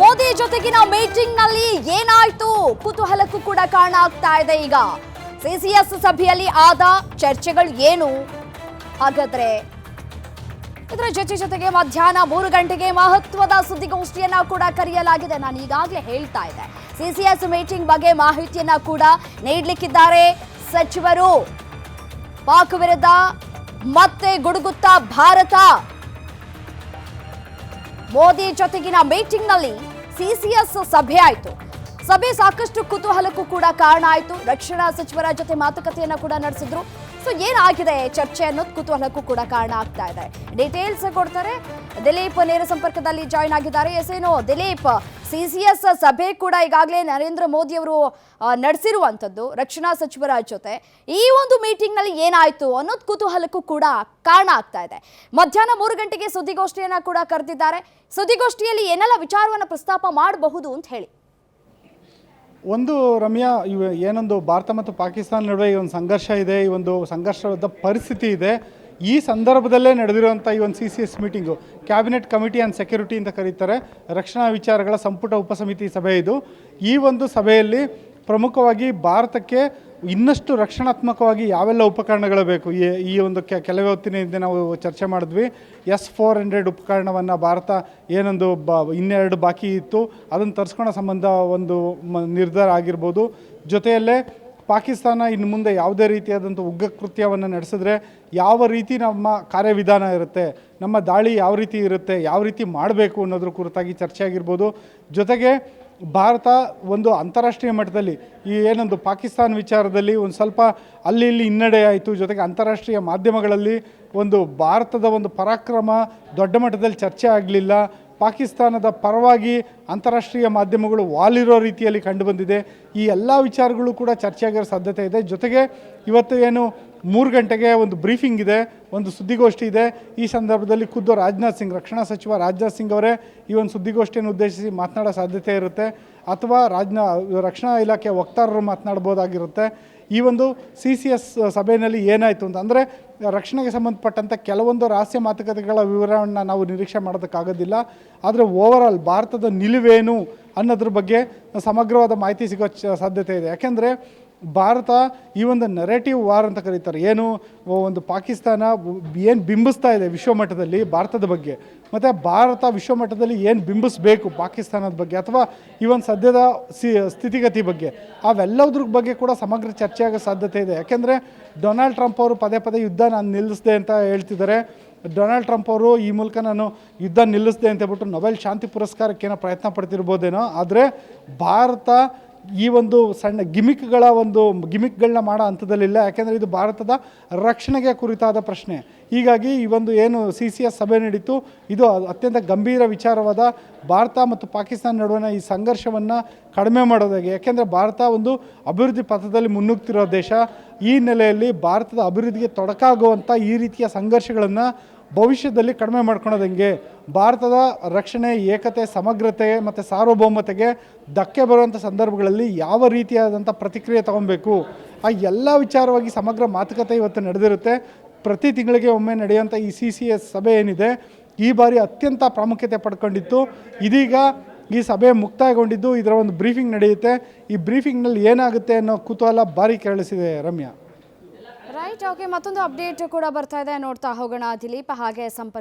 ಮೋದಿ ಜೊತೆಗಿನ ಮೀಟಿಂಗ್ ನಲ್ಲಿ ಏನಾಯ್ತು ಕುತೂಹಲಕ್ಕೂ ಕೂಡ ಕಾರಣ ಆಗ್ತಾ ಇದೆ. ಈಗ ಸಿಸಿಎಸ್ ಸಭೆಯಲ್ಲಿ ಆದ ಚರ್ಚೆಗಳು ಏನು? ಹಾಗಾದ್ರೆ ಇದರ ಜೊತೆಗೆ ಮಧ್ಯಾಹ್ನ 3 ಗಂಟೆಗೆ ಮಹತ್ವದ ಸುದ್ದಿಗೋಷ್ಠಿಯನ್ನ ಕೂಡ ಕರೆಯಲಾಗಿದೆ. ನಾನು ಈಗಾಗಲೇ ಹೇಳ್ತಾ ಇದ್ದೆ, ಸಿಸಿಎಸ್ ಮೀಟಿಂಗ್ ಬಗ್ಗೆ ಮಾಹಿತಿಯನ್ನ ಕೂಡ ನೀಡಲಿಕ್ಕಿದ್ದಾರೆ ಸಚಿವರು. ಪಾಕ್ ವಿರುದ್ಧ ಮತ್ತೆ ಗುಡುಗುತ್ತಾ ಭಾರತ. ಮೋದಿ ಜೊತೆಗಿನ ಮೀಟಿಂಗ್ ನಲ್ಲಿ ಸಿಸಿಎಸ್ ಸಭೆ ಆಯಿತು. ಸಭೆ ಸಾಕಷ್ಟು ಕುತೂಹಲಕ್ಕೂ ಕೂಡ ಕಾರಣ ಆಯಿತು. ರಕ್ಷಣಾ ಸಚಿವರ ಜೊತೆ ಮಾತುಕತೆಯನ್ನ ಕೂಡ ನಡೆಸಿದ್ರು. ಸೊ ಏನಾಗಿದೆ ಚರ್ಚೆ ಅನ್ನೋದು ಕುತೂಹಲಕ್ಕೂ ಕೂಡ ಕಾರಣ ಆಗ್ತಾ ಇದೆ. ಡೀಟೇಲ್ಸ್ ಕೊಡ್ತಾರೆ ದಿಲೀಪ್, ನೇರ ಸಂಪರ್ಕದಲ್ಲಿ ಜಾಯ್ನ್ ಆಗಿದ್ದಾರೆ. ಎಸೇನೋ ದಿಲೀಪ್, ಸಿಸಿಎಸ್ ಸಭೆ ಕೂಡ ಈಗಾಗಲೇ ನರೇಂದ್ರ ಮೋದಿ ಅವರು ನಡೆಸಿರುವಂಥದ್ದು ರಕ್ಷಣಾ ಸಚಿವರ ಜೊತೆ. ಈ ಒಂದು ಮೀಟಿಂಗ್ ನಲ್ಲಿ ಏನಾಯ್ತು ಅನ್ನೋದು ಕುತೂಹಲಕ್ಕೂ ಕೂಡ ಕಾರಣ ಆಗ್ತಾ ಇದೆ. ಮಧ್ಯಾಹ್ನ 3 ಗಂಟೆಗೆ ಸುದ್ದಿಗೋಷ್ಠಿಯನ್ನ ಕೂಡ ಕರೆದಿದ್ದಾರೆ. ಸುದ್ದಿಗೋಷ್ಠಿಯಲ್ಲಿ ಏನೆಲ್ಲ ವಿಚಾರವನ್ನು ಪ್ರಸ್ತಾಪ ಮಾಡಬಹುದು ಅಂತ ಹೇಳಿ. ಒಂದು ರಮ್ಯಾ, ಏನೊಂದು ಭಾರತ ಮತ್ತು ಪಾಕಿಸ್ತಾನ ನಡುವೆ ಈ ಒಂದು ಸಂಘರ್ಷ ಇದೆ, ಈ ಒಂದು ಸಂಘರ್ಷದ ಪರಿಸ್ಥಿತಿ ಇದೆ. ಈ ಸಂದರ್ಭದಲ್ಲೇ ನಡೆದಿರುವಂಥ ಈ ಒಂದು CCS meeting, cabinet committee and security ಅಂತ ಕರೀತಾರೆ, ರಕ್ಷಣಾ ವಿಚಾರಗಳ ಸಂಪುಟ ಉಪಸಮಿತಿ ಸಭೆ ಇದು. ಈ ಒಂದು ಸಭೆಯಲ್ಲಿ ಪ್ರಮುಖವಾಗಿ ಭಾರತಕ್ಕೆ ಇನ್ನಷ್ಟು ರಕ್ಷಣಾತ್ಮಕವಾಗಿ ಯಾವೆಲ್ಲ ಉಪಕರಣಗಳು ಬೇಕು, ಈ ಒಂದು ಕೆಲವೇ ಹೊತ್ತಿನ ಹಿಂದೆ ನಾವು ಚರ್ಚೆ ಮಾಡಿದ್ವಿ. S-400 ಉಪಕರಣವನ್ನು ಭಾರತ ಏನೊಂದು ಇನ್ನೆರಡು ಬಾಕಿ ಇತ್ತು, ಅದನ್ನು ತರಿಸ್ಕೊಳ್ಳೋ ಸಂಬಂಧ ಒಂದು ನಿರ್ಧಾರ ಆಗಿರ್ಬೋದು. ಜೊತೆಯಲ್ಲೇ ಪಾಕಿಸ್ತಾನ ಇನ್ನು ಮುಂದೆ ಯಾವುದೇ ರೀತಿಯಾದಂಥ ಉಗ್ರ ಕೃತ್ಯವನ್ನು ನಡೆಸಿದ್ರೆ ಯಾವ ರೀತಿ ನಮ್ಮ ಕಾರ್ಯವಿಧಾನ ಇರುತ್ತೆ, ನಮ್ಮ ದಾಳಿ ಯಾವ ರೀತಿ ಇರುತ್ತೆ, ಯಾವ ರೀತಿ ಮಾಡಬೇಕು ಅನ್ನೋದ್ರ ಕುರಿತಾಗಿ ಚರ್ಚೆ ಆಗಿರ್ಬೋದು. ಜೊತೆಗೆ ಭಾರತ ಒಂದು ಅಂತಾರಾಷ್ಟ್ರೀಯ ಮಟ್ಟದಲ್ಲಿ ಈ ಏನೊಂದು ಪಾಕಿಸ್ತಾನ ವಿಚಾರದಲ್ಲಿ ಒಂದು ಸ್ವಲ್ಪ ಅಲ್ಲಿ ಇಲ್ಲಿ ಹಿನ್ನಡೆ ಆಯಿತು. ಜೊತೆಗೆ ಅಂತಾರಾಷ್ಟ್ರೀಯ ಮಾಧ್ಯಮಗಳಲ್ಲಿ ಒಂದು ಭಾರತದ ಒಂದು ಪರಾಕ್ರಮ ದೊಡ್ಡ ಮಟ್ಟದಲ್ಲಿ ಚರ್ಚೆ ಆಗಲಿಲ್ಲ. ಪಾಕಿಸ್ತಾನದ ಪರವಾಗಿ ಅಂತಾರಾಷ್ಟ್ರೀಯ ಮಾಧ್ಯಮಗಳು ವಾಲಿರೋ ರೀತಿಯಲ್ಲಿ ಕಂಡುಬಂದಿದೆ. ಈ ಎಲ್ಲ ವಿಚಾರಗಳು ಕೂಡ ಚರ್ಚೆಯಾಗಿರೋ ಸಾಧ್ಯತೆ ಇದೆ. ಜೊತೆಗೆ ಇವತ್ತು ಏನು 3 ಗಂಟೆಗೆ ಒಂದು ಬ್ರೀಫಿಂಗ್ ಇದೆ, ಒಂದು ಸುದ್ದಿಗೋಷ್ಠಿ ಇದೆ. ಈ ಸಂದರ್ಭದಲ್ಲಿ ಖುದ್ದು ರಾಜನಾಥ್ ಸಿಂಗ್, ರಕ್ಷಣಾ ಸಚಿವ ರಾಜನಾಥ್ ಸಿಂಗ್ ಅವರೇ ಈ ಒಂದು ಸುದ್ದಿಗೋಷ್ಠಿಯನ್ನು ಉದ್ದೇಶಿಸಿ ಮಾತನಾಡೋ ಸಾಧ್ಯತೆ ಇರುತ್ತೆ, ಅಥವಾ ರಕ್ಷಣಾ ಇಲಾಖೆ ವಕ್ತಾರರು ಮಾತನಾಡ್ಬೋದಾಗಿರುತ್ತೆ. ಈ ಒಂದು CCS ಸಭೆಯಲ್ಲಿ ಏನಾಯಿತು ಅಂತ ಅಂದರೆ, ರಕ್ಷಣೆಗೆ ಸಂಬಂಧಪಟ್ಟಂಥ ಕೆಲವೊಂದು ರಹಸ್ಯ ಮಾತುಕತೆಗಳ ವಿವರವನ್ನು ನಾವು ನಿರೀಕ್ಷೆ ಮಾಡೋದಕ್ಕಾಗೋದಿಲ್ಲ. ಆದರೆ ಓವರಾಲ್ ಭಾರತದ ನಿಲುವೇನು ಅನ್ನೋದ್ರ ಬಗ್ಗೆ ಸಮಗ್ರವಾದ ಮಾಹಿತಿ ಸಿಗೋ ಸಾಧ್ಯತೆ ಇದೆ. ಯಾಕೆಂದರೆ ಭಾರತ ಈ ಒಂದು ನೆರೇಟಿವ್ ವಾರ್ ಅಂತ ಕರೀತಾರೆ, ಏನು ಒಂದು ಪಾಕಿಸ್ತಾನ ಏನು ಬಿಂಬಿಸ್ತಾ ಇದೆ ವಿಶ್ವಮಟ್ಟದಲ್ಲಿ ಭಾರತದ ಬಗ್ಗೆ, ಮತ್ತು ಭಾರತ ವಿಶ್ವಮಟ್ಟದಲ್ಲಿ ಏನು ಬಿಂಬಿಸಬೇಕು ಪಾಕಿಸ್ತಾನದ ಬಗ್ಗೆ, ಅಥವಾ ಈ ಒಂದು ಸದ್ಯದ ಸ್ಥಿತಿಗತಿ ಬಗ್ಗೆ, ಅವೆಲ್ಲದ್ರ ಬಗ್ಗೆ ಕೂಡ ಸಮಗ್ರ ಚರ್ಚೆ ಆಗೋ ಸಾಧ್ಯತೆ ಇದೆ. ಯಾಕೆಂದರೆ ಡೊನಾಲ್ಡ್ ಟ್ರಂಪ್ ಅವರು ಪದೇ ಪದೇ ಯುದ್ಧ ನಾನು ನಿಲ್ಲಿಸಿದೆ ಅಂತ ಹೇಳ್ತಿದ್ದಾರೆ. ಡೊನಾಲ್ಡ್ ಟ್ರಂಪ್ ಅವರು ಈ ಮೂಲಕ ನಾನು ಯುದ್ಧ ನಿಲ್ಲಿಸಿದೆ ಅಂತ ಹೇಳ್ಬಿಟ್ಟು ನೊಬೆಲ್ ಶಾಂತಿ ಪುರಸ್ಕಾರಕ್ಕೇನೋ ಪ್ರಯತ್ನ ಪಡ್ತಿರ್ಬೋದೇನೋ. ಆದರೆ ಭಾರತ ಈ ಒಂದು ಸಣ್ಣ ಗಿಮಿಕ್ಗಳನ್ನ ಮಾಡೋ ಹಂತದಲ್ಲಿಲ್ಲ. ಯಾಕೆಂದರೆ ಇದು ಭಾರತದ ರಕ್ಷಣೆಗೆ ಕುರಿತಾದ ಪ್ರಶ್ನೆ. ಹೀಗಾಗಿ ಈ ಒಂದು ಏನು CCS ಸಭೆ ನಡೀತು, ಇದು ಅತ್ಯಂತ ಗಂಭೀರ ವಿಚಾರವಾದ ಭಾರತ ಮತ್ತು ಪಾಕಿಸ್ತಾನ ನಡುವಿನ ಈ ಸಂಘರ್ಷವನ್ನು ಕಡಿಮೆ ಮಾಡೋದಾಗಿ. ಯಾಕೆಂದರೆ ಭಾರತ ಒಂದು ಅಭಿವೃದ್ಧಿ ಪಥದಲ್ಲಿ ಮುನ್ನುಗ್ತಿರೋ ದೇಶ. ಈ ನೆಲೆಯಲ್ಲಿ ಭಾರತದ ಅಭಿವೃದ್ಧಿಗೆ ತೊಡಕಾಗುವಂಥ ಈ ರೀತಿಯ ಸಂಘರ್ಷಗಳನ್ನು ಭವಿಷ್ಯದಲ್ಲಿ ಕಡಿಮೆ ಮಾಡ್ಕೊಳೋದು ಹೆಂಗೆ, ಭಾರತದ ರಕ್ಷಣೆ, ಏಕತೆ, ಸಮಗ್ರತೆ ಮತ್ತು ಸಾರ್ವಭೌಮತೆಗೆ ಧಕ್ಕೆ ಬರುವಂಥ ಸಂದರ್ಭಗಳಲ್ಲಿ ಯಾವ ರೀತಿಯಾದಂಥ ಪ್ರತಿಕ್ರಿಯೆ ತಗೊಬೇಕು, ಆ ಎಲ್ಲ ವಿಚಾರವಾಗಿ ಸಮಗ್ರ ಮಾತುಕತೆ ಇವತ್ತು ನಡೆದಿರುತ್ತೆ. ಪ್ರತಿ ತಿಂಗಳಿಗೆ ಒಮ್ಮೆ ನಡೆಯುವಂಥ ಈ CCS ಸಭೆ ಏನಿದೆ, ಈ ಬಾರಿ ಅತ್ಯಂತ ಪ್ರಾಮುಖ್ಯತೆ ಪಡ್ಕೊಂಡಿತ್ತು. ಇದೀಗ ಈ ಸಭೆ ಮುಕ್ತಾಯಗೊಂಡಿದ್ದು, ಇದರ ಒಂದು ಬ್ರೀಫಿಂಗ್ ನಡೆಯುತ್ತೆ. ಈ ಬ್ರೀಫಿಂಗ್ನಲ್ಲಿ ಏನಾಗುತ್ತೆ ಅನ್ನೋ ಕುತೂಹಲ ಭಾರಿ ಕೆರಳಿಸಿದೆ ರಮ್ಯಾ. Right, okay. ಮತ್ತೊಂದು ಅಪ್ಡೇಟ್ ಕೂಡ ಬರ್ತಾ ಇದೆ, ನೋಡ್ತಾ ಹೋಗೋಣ ದಿಲೀಪ್. ಹಾಗೆ ಸಂಪರ್ಕ